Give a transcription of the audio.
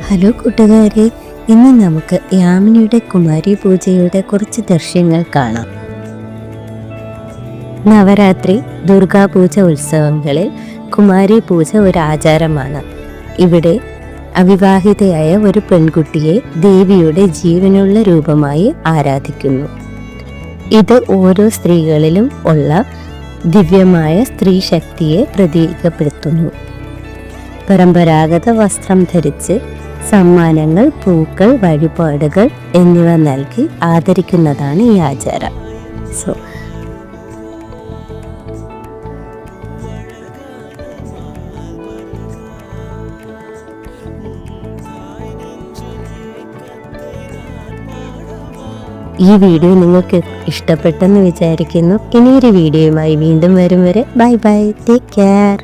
Hello കൂട്ടുകാരെ, ഇന്ന് നമുക്ക് യാമിനിയുടെ കുമാരി പൂജയുടെ കുറച്ച് ദൃശ്യങ്ങൾ കാണാം. നവരാത്രി, ദുർഗാപൂജ ഉത്സവങ്ങളിൽ കുമാരി പൂജ ഒരു ആചാരമാണ്. ഇവിടെ അവിവാഹിതയായ ഒരു പെൺകുട്ടിയെ ദേവിയുടെ ജീവനുള്ള രൂപമായി ആരാധിക്കുന്നു. ഇത് ഓരോ സ്ത്രീകളിലും ഉള്ള ദിവ്യമായ സ്ത്രീ ശക്തിയെ പ്രതീകപ്പെടുത്തുന്നു. പരമ്പരാഗത വസ്ത്രം ധരിച്ച് സമ്മാനങ്ങൾ, പൂക്കൾ, വഴിപാടുകൾ എന്നിവ നൽകി ആദരിക്കുന്നതാണ് ഈ ആചാരം. ഈ വീഡിയോ നിങ്ങൾക്ക് ഇഷ്ടപ്പെട്ടെന്ന് വിചാരിക്കുന്നു. ഇനിയൊരു വീഡിയോയുമായി വീണ്ടും വരും വരെ ബൈ ബൈ, ടേക്ക് കെയർ.